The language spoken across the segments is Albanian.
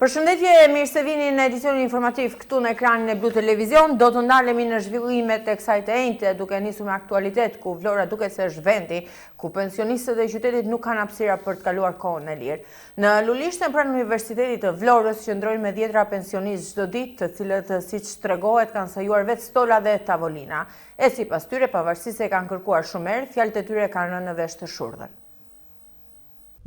Përshëndetje, mirë se vini në edicionin informativ këtu në ekranin e Blu Televizion. Do të ndalemi në zhvillimet e kësaj të enjte, duke nisur me aktualitet, ku Vlora duket se është vendi ku pensionistët e qytetit nuk kanë hapësira për të kaluar kohën e lirë. Në Lulishten pranë Universitetit të Vlorës qëndrojnë me 10 pensionistë çdo ditë, të cilët siç tregohet kanë sajuar vetë stola dhe tavolina. E sipas tyre, pavarësisht se kanë kërkuar shumë herë, fjalët e tyre kanë rënë në vesh të shurdhën.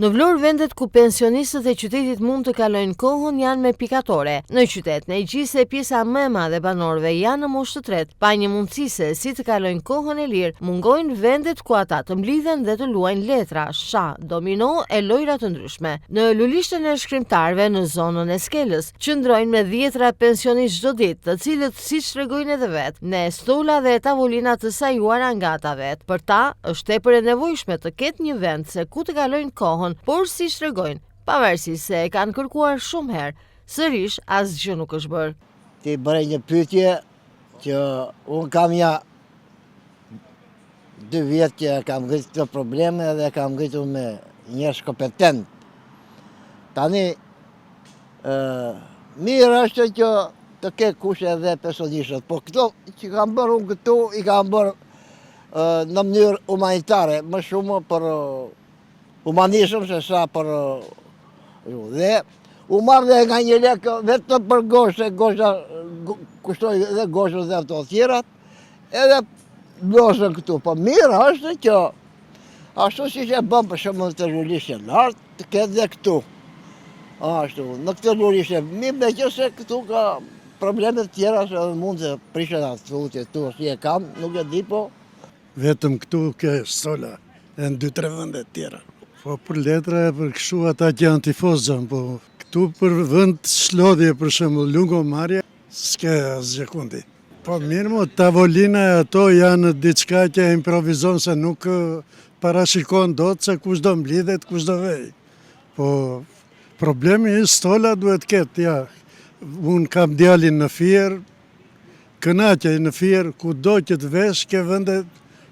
Në Vlorë, vendet ku pensionistët e qytetit mund të kalojnë kohën janë me pikatore. Në qytet, në gjithse pjesa më e madhe banorëve janë në moshë të tretë, pa një mundësi se si të kalojnë kohën e lirë, mungojnë vendet ku ata të mblidhen dhe të luajnë letra, shah, domino e lojra të ndryshme. Në Lulishten e shkrimtarëve në zonën e Skelës, qëndrojnë me 10 pensionistë çdo ditë, të cilët siç tregojnë edhe vetë, në stola dhe tavolina të sajuara nga ata vetë. Për ta, është tepër e nevojshme të ketë një vend se ku të kalojnë kohën, por si shregojnë, pavarësisht se e kanë kërkuar shumë herë, sërish asgjë nuk është bërë. Ti bëre një pyetje që unë kam ja 2 vjetë që kam ngritur të probleme dhe kam ngritur me njerëz kompetent. Tani, mirë është që të ke kushe dhe personishët, po këto që kam bërë unë këtu, i kam bërë në mënyrë humanitare, më shumë për humanishëm se sa për dhe u marrë dhe nga një lekë vetëm për goshe, gosha kushtoj dhe goshën dhe ato tjerat, edhe blosën këtu. Po mirë është që ashtu si që e bëm për shumë të Lulishten lartë, të ketë dhe këtu. Ashtu, në këtë Lulishten, mi me që se këtu ka problemet tjera se mund të prishet atë që tu si e kam, nuk e di po. Vetëm këtu ke stola e në 2-3 vende tjera. Po për letra e për kështu ata që janë tifozën, po këtu për vend shlodhje për shembull lungomarrje, s'ke asgjë kundi. Po mirë mo, tavolina e ato janë diçka që improvizon se nuk parashikon dot se kush do mblidhet, kush do vej. Po problemi i stola duhet ketë, ja. Unë kam djalin në Fier, kënaqej në Fier, kudo që të vesh ke vende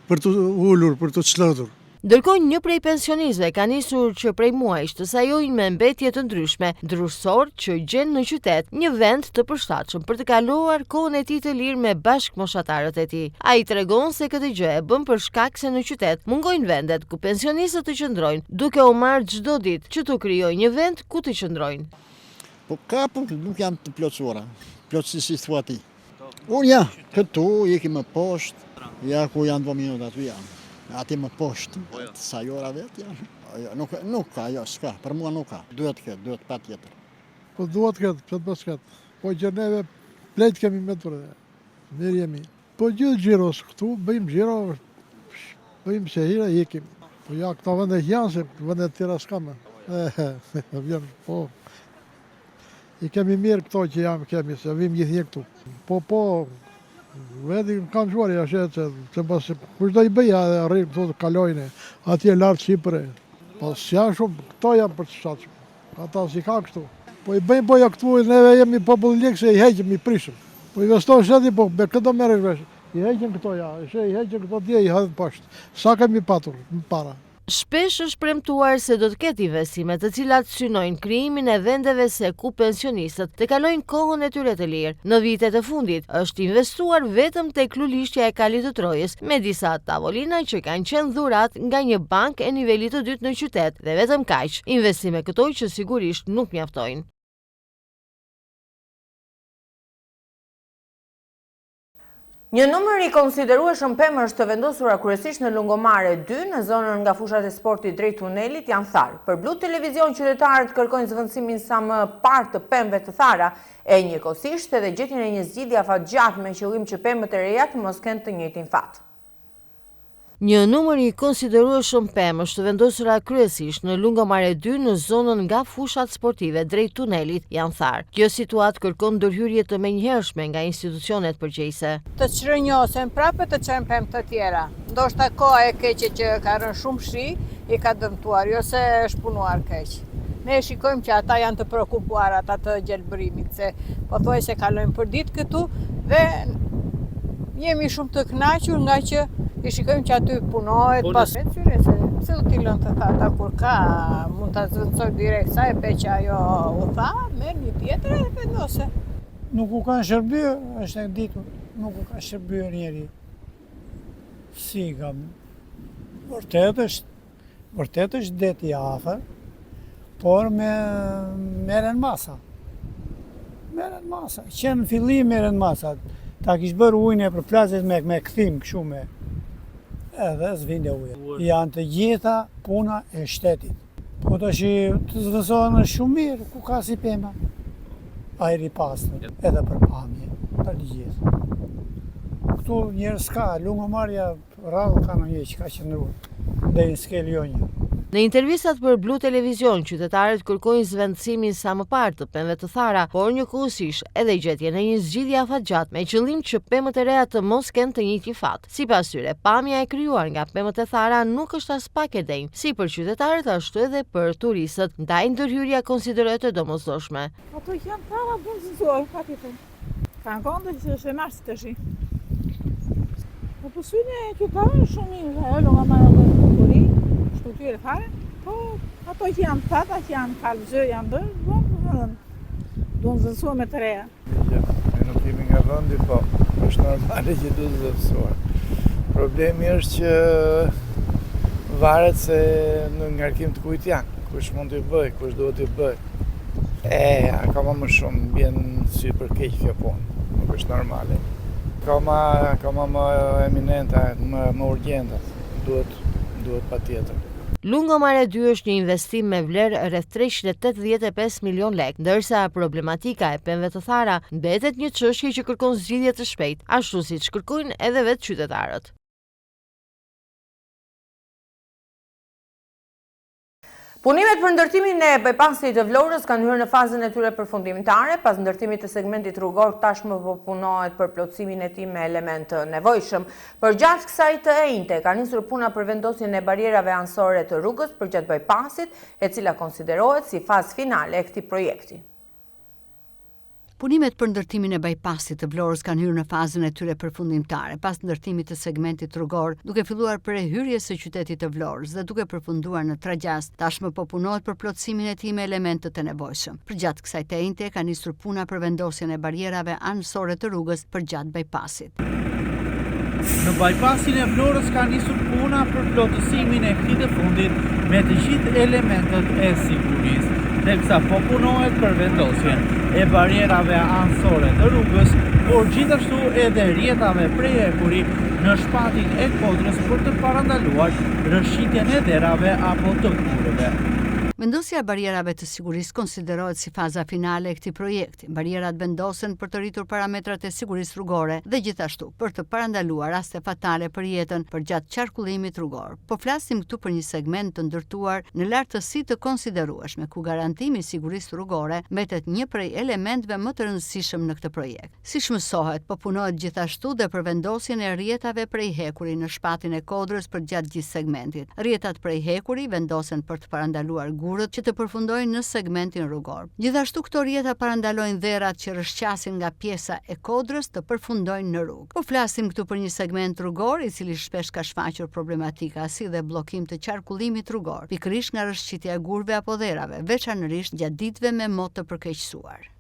për të ulur, për të çlodhur. Ndërkohë, një prej pensionistëve ka nisur që prej muajsh të sajojnë me mbetje të ndryshme, ndrysor që gjen në qytet një vend të përshtatshëm për të kaluar kohën e tij të lirë me bashkëmoshatarët e tij. Ai tregon se këtë gjë e bën për shkak se në qytet mungojnë vendet ku pensionistët të qëndrojnë, duke u marrë çdo ditë që të krijojë një vend ku të qëndrojnë. Po kapun nuk janë të plotësuara, plotësisht si thua ti. Unë ja, këtu ikim më poshtë, ja ku janë 2 minuta aty janë. Ati më poshtë, sajora vetë janë. Nuk ka, jo, s'ka, për mua nuk ka. Duhet këtë, duhet pa tjetër. Po duhet këtë, që të mos këtë. Po që neve plejt kemi me të rrë, mirë jemi. Po gjithë gjiros këtu, bëjmë gjiro, bëjmë se hira, ikim. Po ja, këta vëndet janë, se vëndet tjera s'kame. Po, i kemi mirë këto që jam kemi, se vim gjithje këtu. Po, vendi kam shuar ja shetë, se pas kush do i bëja dhe rrimë të kalojnë, atje lartë Shqipëre. Pas janë shumë, këto janë për të shtatshëm, ata si ka këtu. Po i bëjmë boja këtu, neve jemi popull likë se i heqëm, i prishëm. Po i vestojnë sheti, po me këto merresh vesh. I heqëm këto ja, i heqëm këto dje, i hadhën poshtë. Sa kemi patur, në para. Shpesh është premtuar se do të ketë investime të cilat synojnë krijimin e vendeve se ku pensionistët të kalojnë kohën e tyre të lirë. Në vitet e fundit është investuar vetëm tek Lulishtja e Kalit të Trojës, me disa tavolina që kanë qenë dhurat nga një bank e nivelit të dytë në qytet dhe vetëm kaq. Investime këto që sigurisht nuk mjaftojnë. Një numër i konsiderueshëm pemësh të vendosura kryesisht në Lungomare 2 në zonën nga fushat e sportit drejt tunelit janë tharë. Për Blu Televizion, qytetarët kërkojnë zvendësimin sa më parë të pemëve të thara e njëkohësisht edhe gjetjen e një zgjidhje afatgjatë me qëllim që pemët e reja të mos kenë të njëjtin fat. Një numër i konsiderueshëm pemësh të vendosura kryesisht në Lungomare 2 në zonën nga fushat sportive drejt tunelit janë tharë. Kjo situatë kërkon ndërhyrje të menjëhershme nga institucionet përgjegjëse. Të çrënjosen prapë të çojnë pemë të tjera. Ndoshta koha e keqe që ka rënë shumë shi i ka dëmtuar, jo se është punuar keq. Ne shikojmë që ata janë të prekupuar, ata të gjelbërimit, se pothuajse kalojnë për ditë këtu dhe jemi shumë të kënaqur nga që i shikojmë që aty punohet pas syre se pse do t'i lënë të thata kur ka, mund ta zvendësoj direkt sa e pe që ajo u tha, merr një tjetër e vendose. Nuk u kanë shërbyer, është e ditur, nuk u ka shërbyer njeri. Si kam, vërtet është deti afër, por merren masa. Merren masa, që në fillim merren masa, ta kish bërë ujnë e për plazet me këthim këshu me, edhe s'vinde ujë. Janë të gjitha puna e shtetit. Po të zvësohen shumë mirë, ku ka si pema. Ajri pastër, edhe për pamje, për gjithë. Këtu njerë s'ka, lungëmarrja rrallë ka në një që ka qëndruar, dhe në skel jo një. Në intervistat për Blu Televizion, qytetarët kërkojnë zvendësimin sa më parë të pemëve të thara, por njëkohësisht edhe gjetjen e një zgjidhje afatgjat me qëllim që pemët e reja të mos kenë të njëjtin fat. Sipas tyre, pamja e krijuar nga pemët e thara nuk është as pak e denjë, si për qytetarët ashtu edhe për turistët, ndaj ndërhyrja konsiderohet e domosdoshme. Ato janë prava bunëzor, patjetër. Kanë qenë që është mars tash. Po pësyne qytetarë shumë mirë, ajo nga marrë dhe kulturi, shtutyre fare, po ato që janë fata, që janë kalzë, janë bërë, duhet zënësua me të reja. Ne nuk kemi nga vëndi, po është normale që duhet zënësuar. Problemi është që varet se në ngarkim të kujt janë, kush mund t'i bëj, kush duhet t'i bëj. Akoma më shumë bjen sy për keq kjo punë, nuk është normale. Akoma më eminenta, më urgjenta, duhet patjetër. Lungomare 2 është një investim me vlerë rreth 385 milion lek, ndërsa problematika e pemëve të thara mbetet një çështje që kërkon zgjidhje të shpejtë, ashtu siç kërkojnë edhe vetë qytetarët. Punimet për ndërtimin e bypassit të Vlorës kanë hyrë në fazën e tyre përfundimtare. Pas ndërtimit të segmentit rrugor tashmë po punohet për plotësimin e tij me element të nevojshëm. Përgjatë kësaj të enjte ka nisur puna për vendosjen e barierave anësore të rrugës përgjatë bypassit, e cila konsiderohet si fazë finale e këtij projekti. Punimet për ndërtimin e bypassit të Vlorës kanë hyrë në fazën e tyre përfundimtare, pas ndërtimit të segmentit rrugor, duke filluar për hyrjes së qytetit të Vlorës dhe duke përfunduar në Tragjas, tashmë po punohet për plotësimin e tij me elementet të nevojshëm. Përgjatë kësaj të enjte ka nisur puna për vendosjen e barierave anësore të rrugës përgjatë bypassit. Në bypassin e Vlorës ka nisur puna për plotësimin e këtij të fundit me të gjithë elementet e sigurisë, teksa po punohet për vendosjen e barierave anësore të rrugës, por gjithashtu edhe rrjetave prej ekuri në shpatin e Kodrës për të parandaluar rrëshqitjen e derave apo të kurëve. Vendosja e barierave të sigurisë konsiderohet si faza finale e këtij projekti. Barierat vendosen për të rritur parametrat e sigurisë rrugore dhe gjithashtu për të parandaluar raste fatale për jetën përgjatë qarkullimit rrugor. Po flasim këtu për një segment të ndërtuar në lartësi të konsiderueshme, ku garantimi i sigurisë rrugore mbetet një prej elementëve më të rëndësishëm në këtë projekt. Siç mësohet, po punohet gjithashtu dhe për vendosjen e rrjetave prej hekuri në shpatin e Kodrës përgjatë gjithë segmentit. Rrjetat prej hekuri vendosen për të parandaluar që të përfundojnë në segmentin rrugor. Gjithashtu këto rrjeta parandalojnë dherat që rrëshqasin nga pjesa e Kodrës të përfundojnë në rrugë. Po flasim këtu për një segment rrugor i cili shpesh ka shfaqur problematika si dhe bllokim të qarkullimit rrugor, pikërisht nga rrëshqitja e gurve apo dherave, veçanërisht gjatë ditëve me motë të përkeqësuar.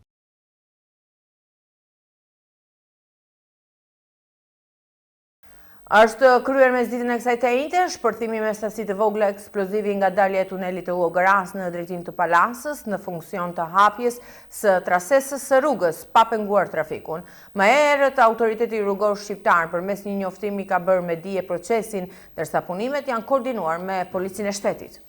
Është kryer mesditën e kësaj të enjte shpërthimi me sasi të vogla eksplozivi nga dalja e tunelit të Llogaras në drejtim të Palasës në funksion të hapjes së trasesës së rrugës pa penguar trafikun. Më herët autoriteti rrugor shqiptar përmes një njoftimi ka bërë me dije procesin, ndërsa punimet janë koordinuar me policinë e shtetit.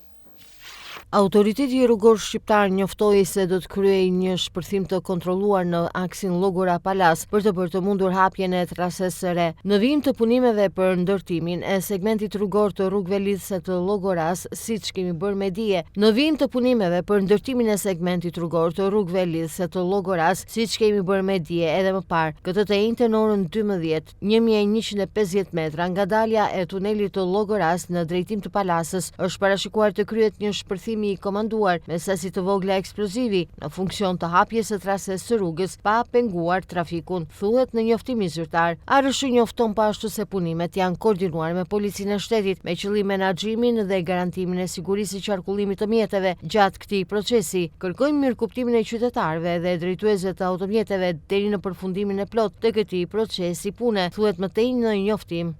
Autoriteti rrugor shqiptar njoftoi se do të kryejë një shpërthim të kontrolluar në aksin Llogora Palas për të bërë të mundur hapjen e trasesës së re. Në vijim të punimeve për ndërtimin e segmentit rrugor të rrugëve lidhëse të Llogoras, siç kemi bërë me dije, në vijim të punimeve për ndërtimin e segmentit rrugor të rrugëve lidhëse të Llogoras, siç kemi bërë me dije edhe më parë, këtë të enjte në orën 12, 1150 metra nga dalja e tunelit të Llogoras në drejtim të Palasës, është parashikuar të kryhet një shpërthim ndryshimi i komanduar me sasi të vogla eksplozivi në funksion të hapjes së trases së rrugës pa penguar trafikun, thuhet në njoftimi zyrtar. Arëshu njofton pashtu se punimet janë koordinuar me policinë e shtetit me qëllim menaxhimin dhe garantimin e sigurisë së qarkullimit të mjeteve gjatë këtij procesi. Kërkojmë mirëkuptimin e qytetarëve dhe drejtuesve të automjeteve deri në përfundimin e plot të këtij procesi pune, thuhet më tej në njoftim.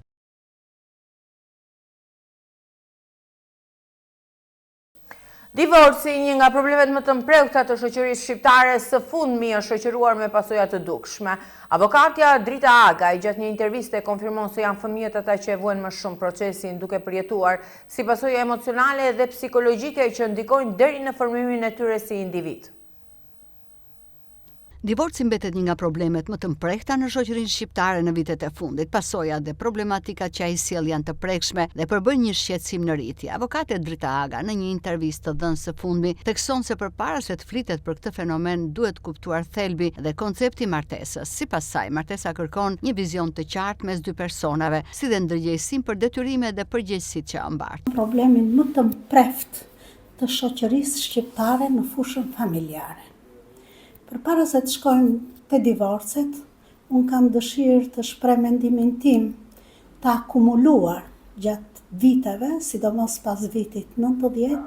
Divorci, një nga problemet më të mprehta të shoqërisë shqiptare, së fundmi është shoqëruar me pasoja të dukshme. Avokatja Drita Agaj gjatë një interviste konfirmon se janë fëmijët ata që e vuajnë më shumë procesin duke përjetuar si pasojë emocionale dhe psikologjike që ndikojnë deri në formimin e tyre si individ. Divorci mbetet një nga problemet më të mprehta në shoqërinë shqiptare në vitet e fundit. Pasojat dhe problematikat që ai sjell janë të prekshme dhe përbën një shqetësim në rritje. Avokate Drita Aga në një intervistë të dhënë së fundmi thekson se përpara se të flitet për këtë fenomen duhet kuptuar thelbi dhe koncepti martesës. Sipas saj, martesa kërkon një vizion të qartë mes dy personave, si dhe ndërgjegjësim për detyrimet dhe përgjegjësitë që mbart. Problemin më të mprehtë të shoqërisë shqiptare në fushën familjare. Përpara se të shkojmë te divorcet, unë kam dëshirë të shpreh mendimin tim të akumuluar gjatë viteve, sidomos pas vitit 90,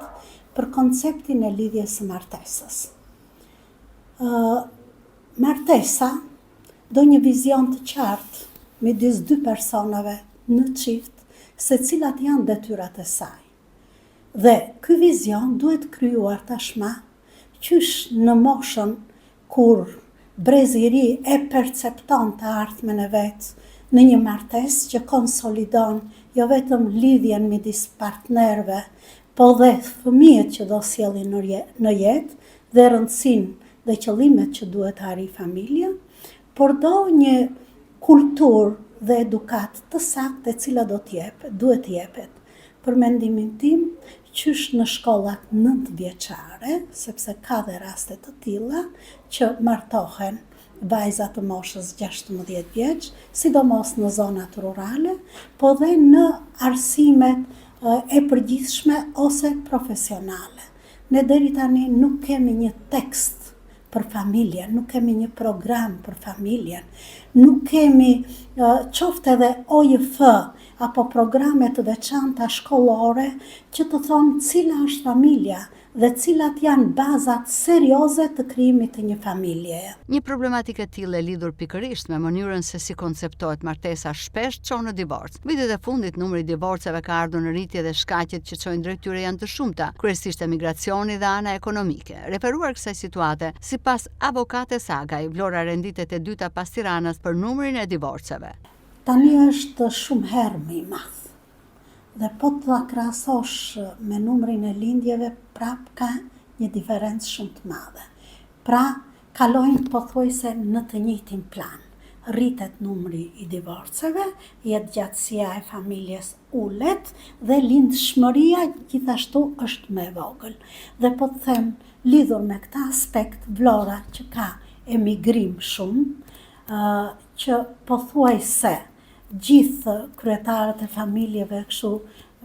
për konceptin e lidhjes së martesës. Martesa do një vizion të qartë midis dy personave në çift, se cilat janë detyrat e saj. Dhe ky vizion duhet krijuar tashmë qysh në moshën kur brezi i ri e percepton të ardhmen e vet në një martesë që konsolidon jo vetëm lidhjen midis partnerëve, po dhe fëmijët që do sjellin në jetë dhe rëndësinë dhe qëllimet që duhet arrijë familja, por do një kulturë dhe edukat të saktë e cila duhet jepet. Për mendimin tim, qysh në shkollat 9 vjeçare, sepse ka dhe raste të tilla që martohen vajza të moshës 16 vjeç, sidomos në zonat rurale, po dhe në arsimet e përgjithshme ose profesionale. Ne deri tani nuk kemi një tekst për familjen, nuk kemi një program për familjen, nuk kemi qoftë edhe OJF apo programe të veçanta shkollore që të thonë cila është familja dhe cilat janë bazat serioze të krijimit të një familje. Një problematikë e tillë e lidhur pikërisht me mënyrën se si konceptohet martesa shpesh çon në divorc. Vitet e fundit numri i divorceve ka ardhur në rritje dhe shkaqet që çojnë drejt tyre janë të shumta, kryesisht emigracioni dhe ana ekonomike. Referuar kësaj situate, sipas avokates Agaj, Vlora renditet e dyta pas Tiranës për numrin e divorceve. Tani është shumë herë më i madh. Dhe po të krahasosh me numrin e lindjeve, prap ka një diferencë shumë të madhe. Pra, kalojnë pothuajse në të njëjtin plan. Rritet numri i divorceve, jetëgjatësia e familjes ulet dhe lindshmëria gjithashtu është më e vogël. Dhe po të them, lidhur me këtë aspekt, Vlora që ka emigrim shumë, që pothuajse gjithë kryetarët e familjeve kështu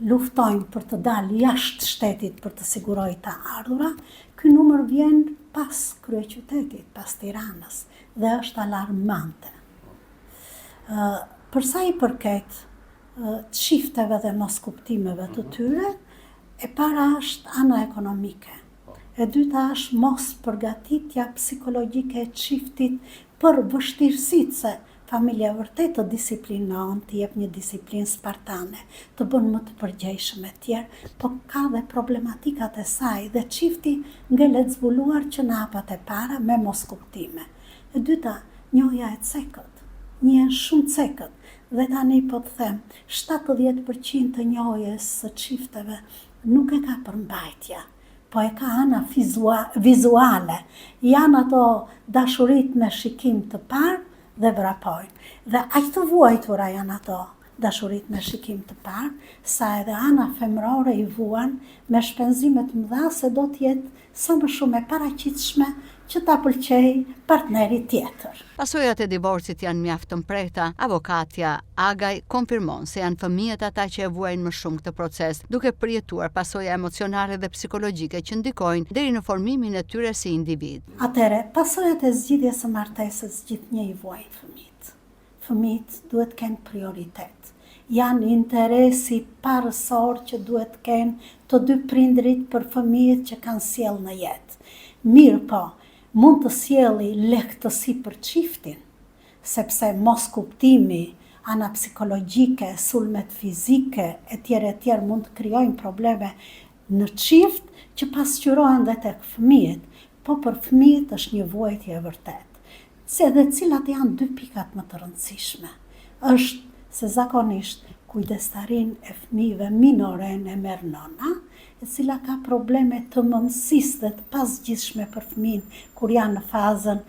luftojnë për të dalë jashtë shtetit për të sigurojë të ardhura, ky numër vjen pas kryeqytetit, pas Tiranës dhe është alarmante. Për sa i përket çifteve dhe moskuptimeve të tyre, e para është ana ekonomike. E dyta është mos përgatitja psikologjike e çiftit për vështirësitë se familja vërtet të disiplinon, të jep një disiplinë spartane, të bën më të përgjegjshëm e tjerë, po ka dhe problematikat e saj dhe çifti ngelet zbuluar që në hapat e para me moskuptime. E dyta, njohja e cekët, njihen shumë cekët dhe tani po të them, 70% të njohjes së çifteve nuk e ka përmbajtja, po e ka ana vizuale, janë ato dashurit me shikim të parë dhe vrapojnë. Dhe aq të vuajtura janë ato dashurit me shikim të parë, sa edhe ana femrore i vuan me shpenzime të mëdha se do të jetë sa më shumë e paraqitshme që ta pëlqej partneri tjetër. Pasojat e divorcit janë mjaft të mprehta. Avokatja Agaj konfirmon se janë fëmijët ata që e vuajnë më shumë këtë proces, duke përjetuar pasoja emocionale dhe psikologjike që ndikojnë deri në formimin e tyre si individ. Atëre, pasojat e zgjidhjes së martesës gjithnjë i vuajnë fëmijët. Fëmijët duhet kenë prioritet. Janë interesi parësor që duhet kenë të dy prindrit për fëmijët që kanë sjellë në jetë. Mirë po, mund të sjelli lehtësi për çiftin, sepse mos kuptimi, ana psikologjike, sulmet fizike, etj. Mund të krijojnë probleme në çift që pasqyrohen dhe tek fëmijët, po për fëmijët është një vuajtje e vërtet. Se dhe cilat janë dy pikat më të rëndësishme, është se zakonisht kujdestarin e fëmijëve minoren e merr nëna, e cila ka probleme të mëmësisë dhe të pasgjithshme për fëmijën kur janë në fazën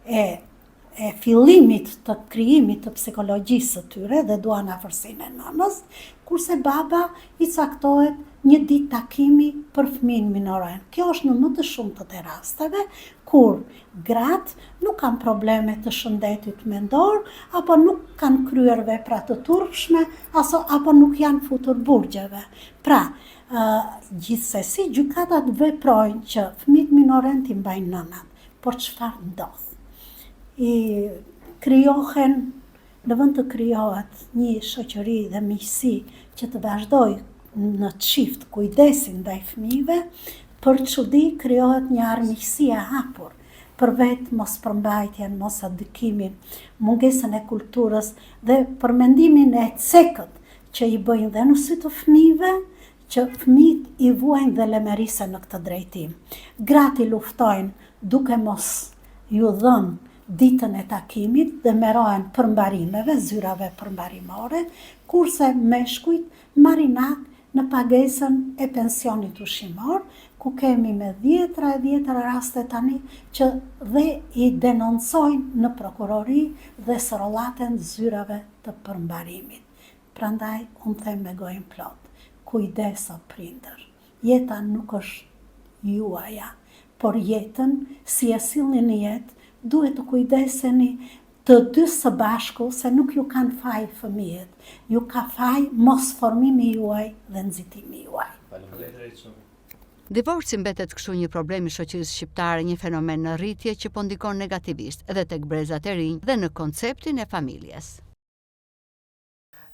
e fillimit të krijimit të psikologjisë së tyre dhe duan afërsinë e nënës, kurse baba i caktohet një ditë takimi për fëmijën minoren. Kjo është në më të shumtët e rasteve kur gratë nuk kanë probleme të shëndetit mendor, apo nuk kanë kryer vepra të turpshme, apo nuk janë futur burgjeve. Pra, gjithsesi gjykatat veprojnë që fëmijët minoren t'i mbajnë nënat, por çfarë ndodh? Në vend të krijohet një shoqëri dhe miqësi që të vazhdojë në çift kujdesin ndaj fëmijëve, për çudi krijohet një armiqësi e hapur për vetë mospërmbajtjen, mosadykimin, mungesën e kulturës dhe për mendimin e cekët që i bëjnë dhe në sy të fëmijëve, që fëmijët i vuajnë dhe lemerisen në këtë drejtim. Gratë i luftojnë duke mos ju dhënë ditën e takimit dhe merohen përmbarimeve, zyrave përmbarimore, kurse meshkujt marrin hak në pagesën e pensionit ushqimor, ku kemi me dhjetra raste tani që dhe i denoncojnë në prokurori dhe sërolaten zyrave të përmbarimit. Prandaj, unë them me gojën plot, kujdes o prindër, jeta nuk është juaja, por jetën, si e sillni në jetë, duhet të kujdeseni të dy së bashku, se nuk ju kanë faj fëmijët, ju ka faj mos formimi juaj dhe nxitimi juaj. Divorci mbetet kështu një problem i shoqërisë shqiptare, një fenomen në rritje që po ndikon negativisht edhe tek brezat e rinj dhe në konceptin e familjes.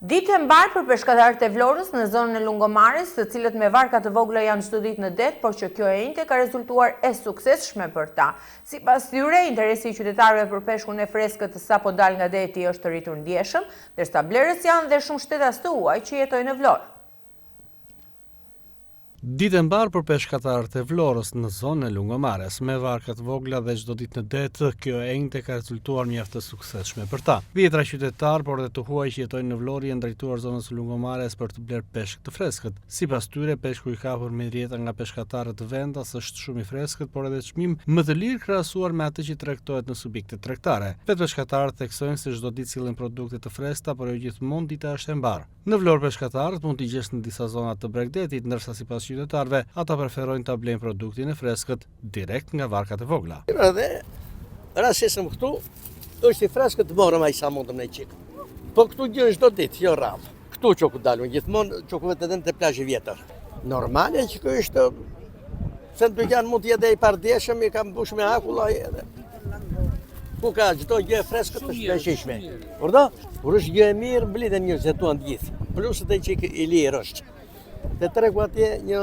Ditë e mbarë për peshkatarët e Vlorës në zonën e Lungomares, të cilët me varka të vogla janë çdo ditë në det, por që kjo e njëjtë ka rezultuar e suksesshme për ta. Sipas tyre, interesi i qytetarëve për peshkun e freskët sapo dal nga deti është rritur ndjeshëm, ndërsa blerës janë dhe shumë shtetas të huaj që jetojnë në Vlorë. Ditë e mbarë për peshkatarët e Vlorës në zonën e Lungomares, me varkat vogla dhe çdo ditë në det, kjo e njëjtë ka rezultuar mjaft të suksesshme për ta. Dhjetra qytetar, por dhe të huaj që jetojnë në Vlorë janë drejtuar zonës së Lungomares për të bler peshk të freskët. Sipas tyre, peshku i kapur me rjeta nga peshkatarët të vendas është shumë i freskët, por edhe çmim më të lirë krahasuar me atë që tregtohet në subjektet tregtare. Vetë peshkatarët theksojnë se çdo ditë sillen produkte të freskëta, por jo gjithmonë dita është e mbarë. Në Vlorë peshkatarët mund t'i gjesh në disa zona të Bregdetit, ndërsa sipas qytetarëve, ata preferojnë ta blejnë produktin e freskët direkt nga varkat e vogla. Edhe rastisëm këtu, është i freskët të morëm ai sa mundëm në qik. Po këtu gjë çdo ditë, jo radhë. Këtu çoku dalun gjithmonë, çoku vetë edhe në plazhi vjetër. Normale që kjo është se në dyqan mund të jetë i pardjeshëm, i ka mbush me akulla edhe. Ku ka çdo gjë freskët është e shishme. Pordo, kur është gjë e mirë, mblidhen njerëz tuan të gjithë. Plus edhe çik i lirë është. Te tregu atje një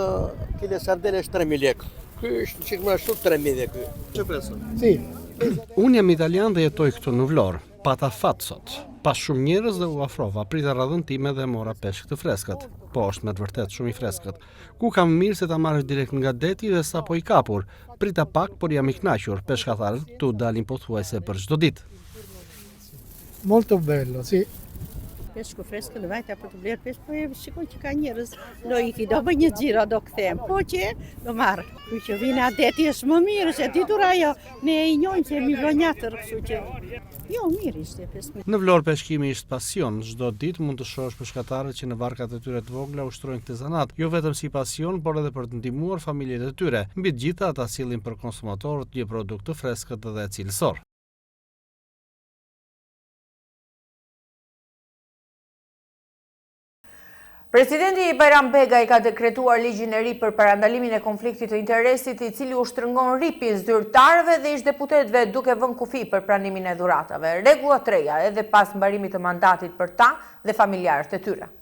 kile sardele është 3.000 lekë. Ky është çik më ashtu 3.000 lekë. Çfarë preson? Si. Unë jam italian dhe jetoj këtu në Vlorë. Pata fat sot. Pas shumë njerëz dhe u afrova, prita radhën time dhe mora peshk të freskët. Po është me të vërtet shumë i freskët. Ku kam mirë se ta marrësh direkt nga deti dhe sapo i kapur. Prita pak, por jam i kënaqur. Peshkatarët tu dalin pothuajse për çdo ditë. Molto bello, sì. Peshku freskë në vajta për të blerë peshk, po e shikoj që ka njerëz lojiki, do bëj një xhiro, do kthehem, po që do marr. Ky që vina deti është më mirë, se ditur ajo, ne e njohim se jemi vonjatër, kështu që Jo, mirë ishte 5 Në Vlorë peshkimi ishte pasion. Çdo ditë mund të shohësh peshkatarët që në barkat e tyre të vogla ushtrojnë këtë zanat, jo vetëm si pasion, por edhe për të ndihmuar familjet e tyre. Mbi të gjitha ata sillin për konsumatorët një produkt të freskët dhe cilësor. Presidenti Bajram Begaj ka dekretuar ligjin e ri për parandalimin e konfliktit të interesit, i cili ushtrëngon rripin zyrtarëve dhe ish-deputetëve duke vënë kufi për pranimin e dhuratave. Rregulla të reja edhe pas mbarimit të mandatit për ta dhe familjarët e tyre.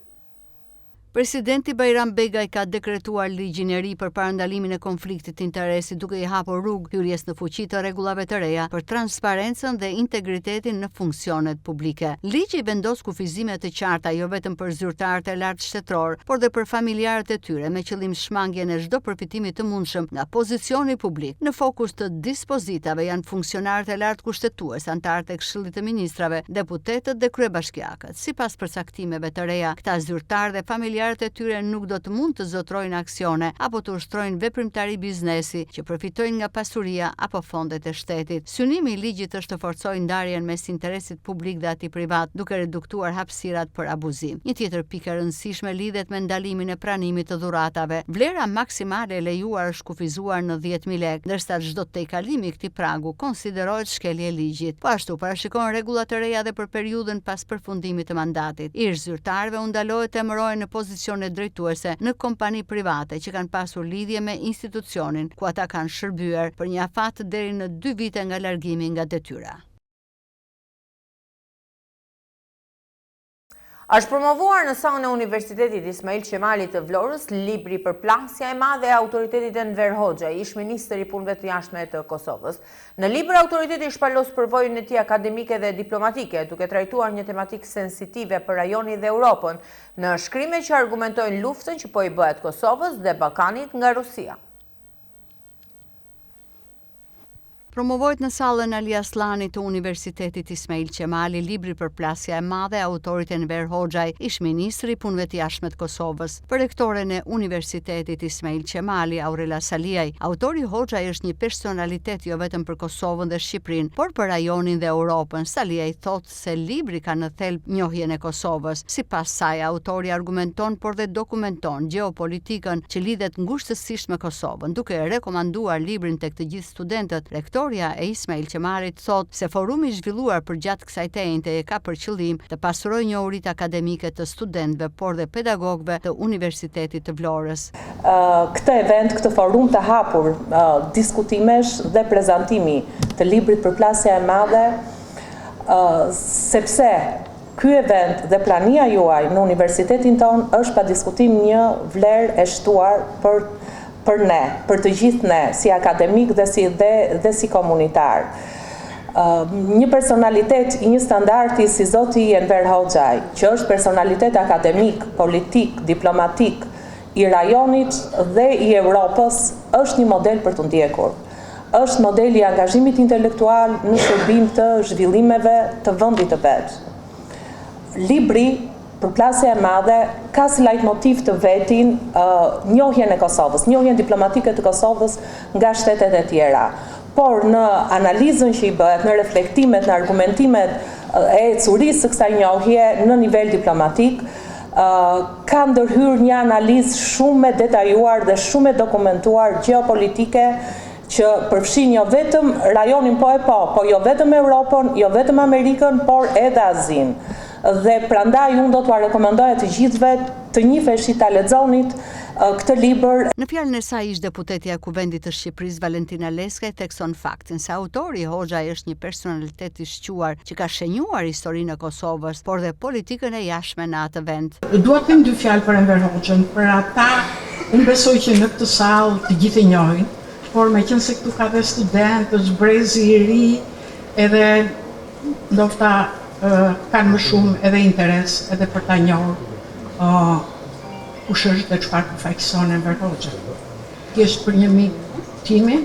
Presidenti Bajram Begaj ka dekretuar ligjin e ri për parandalimin e konfliktit të interesit duke i hapur rrugë hyrjes në fuqi të rregullave të reja për transparencën dhe integritetin në funksionet publike. Ligji vendos kufizime të qarta jo vetëm për zyrtarët e lartë shtetëror, por dhe për familjarët e tyre me qëllim shmangjen e çdo përfitimi të mundshëm nga pozicioni publik. Në fokus të dispozitave janë funksionarët e lartë kushtetues, anëtarët e Këshillit të Ministrave, deputetët dhe kryebashkiakët. Sipas përcaktimeve të reja, këta zyrtarë dhe familjarët e tyre nuk do të mund të zotrojnë aksione apo të ushtrojnë veprimtari biznesi që përfitojnë nga pasuria apo fondet e shtetit. Synimi i ligjit është të forcojë ndarjen mes interesit publik dhe atij privat, duke reduktuar hapësirat për abuzim. Një tjetër pikë e rëndësishme lidhet me ndalimin e pranimit të dhuratave. Vlera maksimale e lejuar është kufizuar në 10.000 lekë, ndërsa çdo tejkalimi i këtij pragu konsiderohet shkelje e ligjit. Po ashtu parashikon rregulla të reja dhe për periudhën pas përfundimit të mandatit. Ish zyrtarëve u ndalohet të emërohen në pozicione drejtuese në kompani private që kanë pasur lidhje me institucionin ku ata kanë shërbyer për një afat deri në 2 vite nga largimi nga detyra. Është promovuar në sallën e Universitetit Ismail Qemali të Vlorës libri Përplasja e madhe e autoritetit Enver Hoxha, ish-ministri i punëve të jashtme të Kosovës. Në libër autoriteti shpalos përvojën e tij akademike dhe diplomatike, duke trajtuar një tematikë sensitive për rajonin dhe Europën, në shkrime që argumentojnë luftën që po i bëhet Kosovës dhe Ballkanit nga Rusia. Promovohet në sallën Ali Aslani të Universitetit Ismail Qemali libri Përplasja e madhe e autorit Enver Hoxhaj, ish-ministri i punëve të jashtme të Kosovës. Për rektoren e Universitetit Ismail Qemali, Aurela Saliaj, autori Hoxhaj është një personalitet jo vetëm për Kosovën dhe Shqipërinë, por për rajonin dhe Europën. Saliaj thotë se libri ka në thelb njohjen e Kosovës. Sipas saj, autori argumenton por dhe dokumenton gjeopolitikën që lidhet ngushtësisht me Kosovën, duke rekomanduar librin tek të gjithë studentët. Rektoria e Ismail Qemalit thot se forumi i zhvilluar përgjatë kësaj teinte ka për qëllim të pasurojë njohuritë akademike të studentëve, por dhe pedagogëve të Universitetit të Vlorës. Këtë event, këtë forum të hapur diskutimesh dhe prezantimi të librit Përplasja e madhe, sepse ky event dhe plania juaj në universitetin ton është pa diskutim një vlerë e shtuar për ne, për të gjithë ne, si akademik dhe si komunitar. Një personalitet i një standardi si zoti Enver Hoxhaj, që është personalitet akademik, politik, diplomatik, i rajonit dhe i Europës, është një model për të ndjekur. Është modeli i angazhimit intelektual në shërbim të zhvillimeve të vendit të vet. Libri Përplasja e madhe ka si leitmotiv të vetin njohjen e Kosovës, njohjen diplomatike të Kosovës nga shtetet e tjera. Por në analizën që i bëhet, në reflektimet, në argumentimet e curisë së kësaj njohje në nivel diplomatik, ka ndërhyrë një analizë shumë e detajuar dhe shumë e dokumentuar gjeopolitike që përfshin jo vetëm rajonin po jo vetëm Europën, jo vetëm Amerikën, por edhe Azin. Dhe prandaj unë do t'ua rekomandoja të gjithëve të njiheshin ta lexonit këtë libër. Në fjalën e saj ish deputetja e Kuvendit të Shqipërisë Valentina Leskaj thekson faktin se autori Hoxhaj është një personalitet i shquar që ka shenjuar historinë e Kosovës, por dhe politikën e jashtme në atë vend. Dua të them 2 fjalë për Enver Hoxhën, për ata unë besoj që në këtë sallë të gjithë e njohin, por meqense këtu ka dhe studentë, është brezi i ri, edhe ndoshta kanë më shumë edhe interes edhe për ta njohur kush është dhe çfarë përfaqëson Enver Hoxha. Thjesht për një mik timi,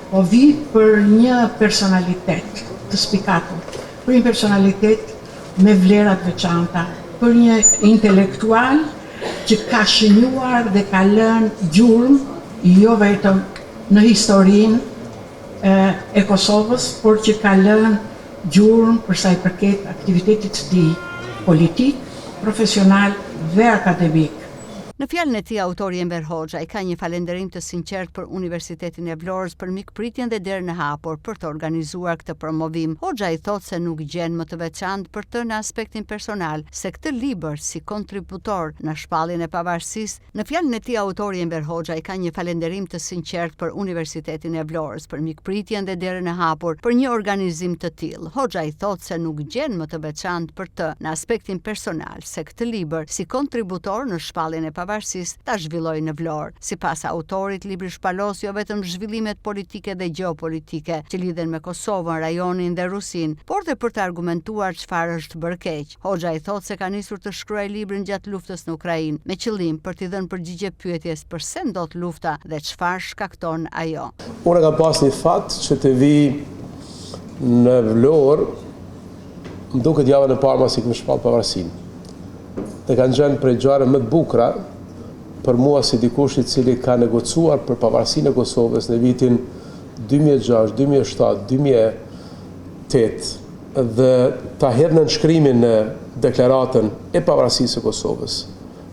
po vi për një personalitet të spikatur, për një personalitet me vlera të veçanta, për një intelektual që ka shënuar dhe ka lënë gjurmë jo vetëm në historinë e Kosovës, por që ka lënë gjurmë për sa i përket aktivitetit të tij politik, profesional dhe akademik. Në fjalën e tij, autori Enver Hoxha i ka një falënderim të sinqert për Universitetin e Vlorës për mikpritjen dhe derën e hapur për të organizuar këtë promovim. Hoxha i thotë se nuk gjen më të veçantë për të në aspektin personal, se këtë libër si kontributor në shpalljen e pavarësisë. Në fjalën e tij, autori Enver Hoxha i ka një falënderim të sinqert për Universitetin e Vlorës për mikpritjen dhe derën e hapur për një organizim të tillë. Hoxha i thotë se nuk gjen më të veçantë për të në aspektin personal, se këtë libër si kontributor në shpalljen e pavarësisë ta zhvilloi në Vlorë. Sipas autorit, libri shpalos jo vetëm zhvillimet politike dhe gjeopolitike që lidhen me Kosovën, rajonin dhe Rusin, por dhe për të argumentuar çfarë është bërë keq. Hoxha i thotë se ka nisur të shkruajë librin gjatë luftës në Ukrainë, me qëllim për t'i dhënë përgjigje pyetjes pse ndodh lufta dhe çfarë shkakton ajo. Unë kam pas një fat që të vi në Vlorë, më duket javën e parë masi këmë shpall pavarësinë. Dhe kanë qenë prej gjëra më të bukura për mua si dikush i cili ka negocuar për pavarësinë e Kosovës në vitin 2006, 2007, 2008 dhe ta hedhë në nënshkrimin në deklaratën e pavarësisë së Kosovës.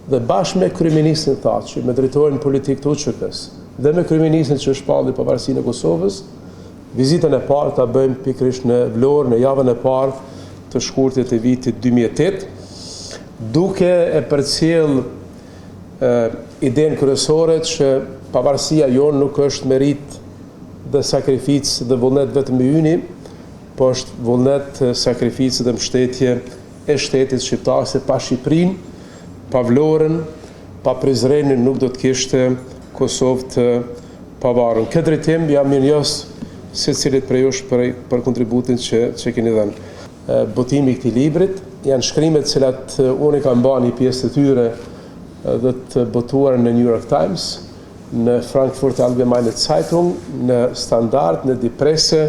Dhe bashkë me kryeministin Thaçi, me drejtorin politik të UÇK-s dhe me kryeministin që shpalli pavarësinë e Kosovës, vizitën e parë ta bëjmë pikërisht në Vlorë në javën e parë të shkurtit të vitit 2008, duke e përcjell idenë kryesore që pavarësia jonë nuk është merit dhe sakrificë dhe vullnet vetëm i yni, po është vullnet, sakrificë dhe mbështetje e shtetit shqiptar, se pa Shqipërinë, pa Vlorën, pa Prizrenin nuk do të kishte Kosovë të pavarur. Këtë drejtim jam mirënjohës secilit prej jush për kontributin që keni dhënë. Botimi i këtij librit janë shkrimet cilat unë kam bërë një pjesë të tyre dhe të botuar në New York Times, në Frankfurt Allgemeine Zeitung, në Standard, në Die Presse,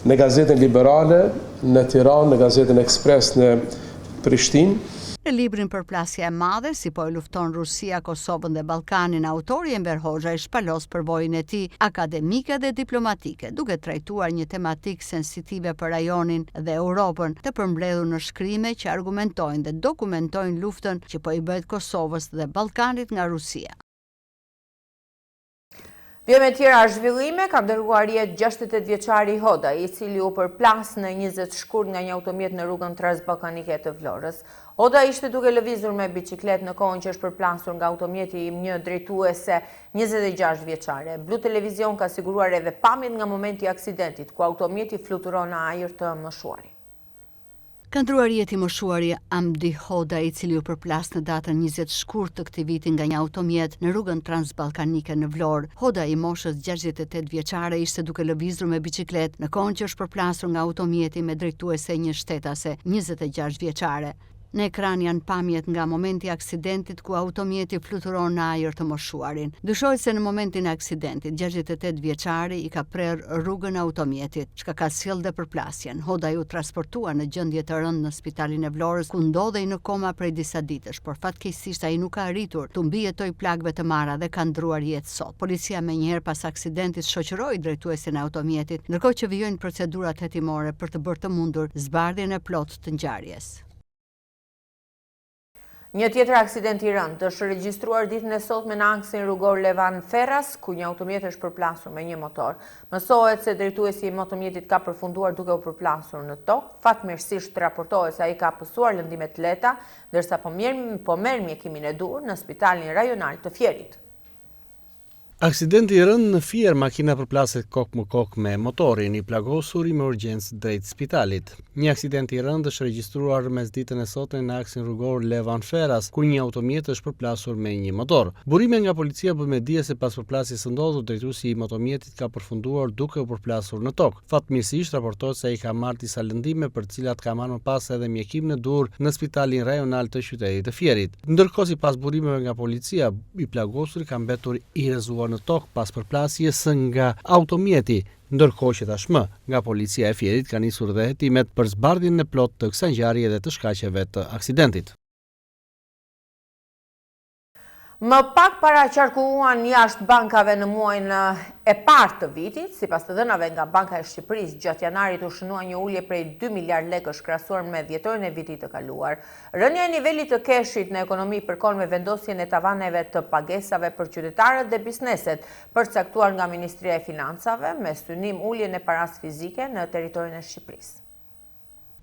në Gazetën Liberale, në Tiranë, në Gazetën Express në Prishtinë. Në librin Përplasja e madhe, si po e lufton Rusia, Kosovën dhe Ballkanin, autori Enver Hoxha i shpalos përvojën e tij akademike dhe diplomatike, duke trajtuar një tematikë sensitive për rajonin dhe Europën, të përmbledhur në shkrime që argumentojnë dhe dokumentojnë luftën që po i bëhet Kosovës dhe Ballkanit nga Rusia. Jo me tjera zhvillime, ka dërguar jetë 68 vjeçari Hoda, i cili u përplas në 20 shkurt nga një automjet në rrugën transballkanike të Vlorës. Hoda ishte duke lëvizur me biçiklet në kohën që është përplasur nga automjeti i një drejtuese 26 vjeçare. Blu Televizion ka siguruar edhe pamjet nga momenti i aksidentit, ku automjeti fluturon në ajër të moshuari. Ka ndruar jetë i moshuari Amdi Hoda, i cili u përplas në datën 20 shkurt të këtij viti nga një automjet në rrugën transballkanike në Vlorë. Hoda, i moshës 68 vjeçare, ishte duke lëvizur me biçiklet në kohën që është përplasur nga automjeti me drejtuese një shtetase 26 vjeçare. Në ekran janë pamjet nga momenti i aksidentit ku automjeti fluturon në ajër të moshuarin. Dyshohet se në momentin e aksidentit 68 vjeçari i ka prerë rrugën e automjetit, çka ka sjellë dhe përplasjen. Hoda u transportua në gjendje të rëndë në spitalin e Vlorës, ku ndodhej në koma prej disa ditësh, por fatkeqësisht ai nuk ka arritur të mbijetojë plagëve të marra dhe ka ndruar jetë sot. Policia menjëherë pas aksidentit shoqëroi drejtuesin e automjetit, ndërkohë që vijojnë procedurat hetimore për të bërë të mundur zbardhjen e plotë të ngjarjes. Një tjetër aksident i rëndë është regjistruar ditën e sotme në aksin rrugor Levan Ferras, ku një automjet është përplasur me një motor. Mësohet se drejtuesi i motomjetit ka përfunduar duke u përplasur në tokë. Fatmirësisht raportohet se ai ka pësuar lëndime të lehta, ndërsa po merr mjekimin e dur në spitalin rajonal të Fierit. Aksidenti i rënd në Fier, makina përplaset kokë më kokë me motorin, i plagosur i me urgjencë drejt spitalit. Një aksident i rënd është regjistruar mes ditën e sotme në aksin rrugor Levan Ferras, ku një automjet është përplasur me një motor. Burime nga policia bën me dije se pas përplasjes së ndodhur, drejtuesi i motomjetit ka përfunduar duke u përplasur në tokë. Fatmirësisht raportohet se ai ka marrë disa lëndime, për të cilat ka marrë më pas edhe mjekim në dur në spitalin rajonal të qytetit të Fierit. Ndërkohë, sipas burimeve nga policia, i plagosuri ka mbetur i rrezuar në tokë pas përplasjes nga automjeti, ndërkohë që tashmë nga policia e Fierit ka nisur dhe hetimet për zbardhjen e plotë të kësaj ngjarje dhe të shkaqeve të aksidentit. Më pak para qarkulluan jashtë bankave në muajin e parë të vitit, sipas të dhënave nga Banka e Shqipërisë, gjatë janarit u shënua një ulje prej 2 miliard lekësh krahasuar me dhjetorin e vitit të kaluar. Rënja e nivelit të keshit në ekonomi përkon me vendosjen e tavaneve të pagesave për qytetarët dhe bizneset, përcaktuar nga Ministria e Financave, me synim uljen e paras fizike në territorin e Shqipërisë.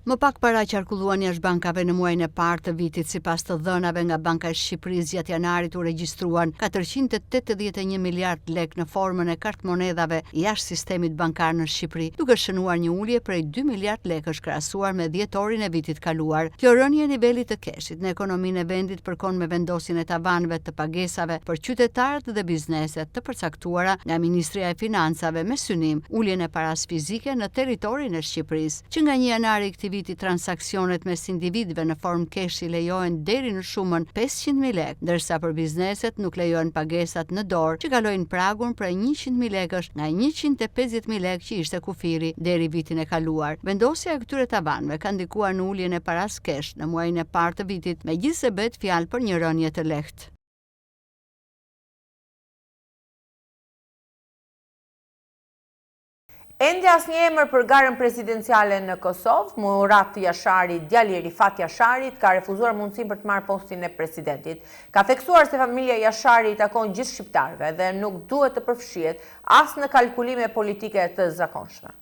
Më pak para qarkulluan jashtë bankave në muajin e parë të vitit, sipas të dhënave nga Banka e Shqipërisë, gjatë janarit u regjistruan 481 miliard lek në formën e kartmonedhave jashtë sistemit bankar në Shqipëri, duke shënuar një ulje prej 2 miliard lekësh krahasuar me dhjetorin e vitit kaluar. Kjo rënje e nivelit të keshit në ekonominë e vendit përkon me vendosjen e tavanëve të pagesave për qytetarët dhe bizneset të përcaktuara nga Ministria e Financave, me synim uljen e paras fizike në territorin e Shqipërisë, që nga 1 janar i viti transaksionet mes individëve në formë keshi lejohen deri në shumën 500.000 lekë, ndërsa për bizneset nuk lejohen pagesat në dorë që kalojnë pragun prej 100.000 lekësh nga 150.000 lekë që ishte kufiri deri vitin e kaluar. Vendosja e këtyre tavanëve ka ndikuar në uljen e paras kesh në muajin e parë të vitit, megjithëse bëhet fjalë për një rënje të lehtë. Ende asnjë emër për garën presidenciale në Kosovë. Murat Jashari, djali i Rifat Jasharit, ka refuzuar mundësinë për të marrë postin e presidentit. Ka theksuar se familja Jashari i takon gjithë shqiptarëve dhe nuk duhet të përfshihet as në kalkulime politike të zakonshme.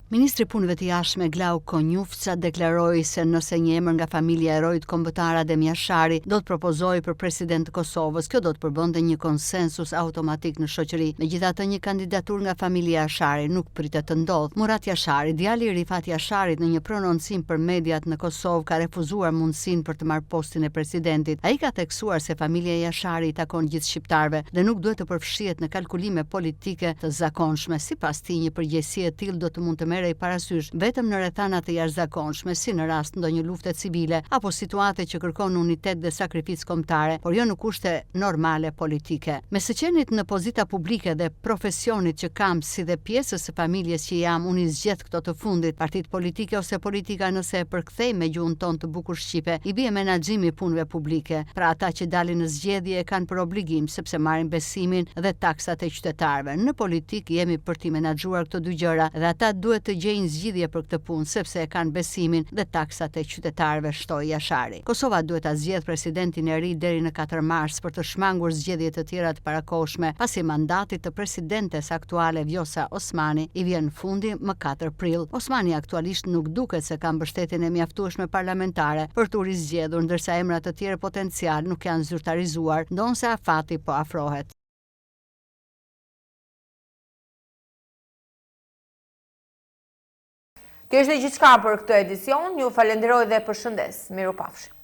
Ministri i Punëve të Jashtme Glau Konjufca deklaroi se nëse një emër nga familja e herojit kombëtar Adem Jashari do të propozojë për president të Kosovës, kjo do të përbënte një konsensus automatik në shoqëri. Megjithatë, një kandidatur nga familja Jashari nuk pritet të ndodhë. Murat Jashari, djali i Rifat Jasharit, në një prononcim për mediat në Kosovë, ka refuzuar mundësinë për të marrë postin e presidentit. Ai ka theksuar se familja Jashari i takon gjithë shqiptarëve dhe nuk duhet të përfshihet në kalkulime politike të zakonshme. Sipas tij, një përgjegjësi e tillë do të mund të i parasysh vetëm në rrethana të jashtëzakonshme, si në rast ndonjë lufte civile apo situate që kërkon unitet dhe sakrificë kombëtare, por jo në kushte normale politike. Me së qenit në pozita publike dhe profesionit që kam, si dhe pjesës së familjes që jam, unë i zgjedh këto të fundit. Partitë politike ose politika, nëse e përkthej me gjuhën tonë të bukur shqipe, i bie menaxhimi i punëve publike. Pra ata që dalin në zgjedhje e kanë për obligim, sepse marrin besimin dhe taksat e qytetarëve. Në politikë jemi për t'i menaxhuar këto dy gjëra dhe ata duhet të gjejnë zgjidhje për këtë punë, sepse e kanë besimin dhe taksat e qytetarëve, shtoi Jashari. Kosova duhet ta zgjedhë presidentin e ri deri në 4 mars për të shmangur zgjedhje të tjera të parakohshme, pasi mandati të presidentes aktuale Vjosa Osmani i vjen në fundi më 4 prill. Osmani aktualisht nuk duket se ka mbështetjen e mjaftueshme parlamentare për të rizgjedhur, ndërsa emrat të tjerë potencial nuk janë zyrtarizuar, ndonse afati po afrohet. Kjo është gjithçka për këtë edicion, ju falenderoj dhe përshëndes. Mirupafshi.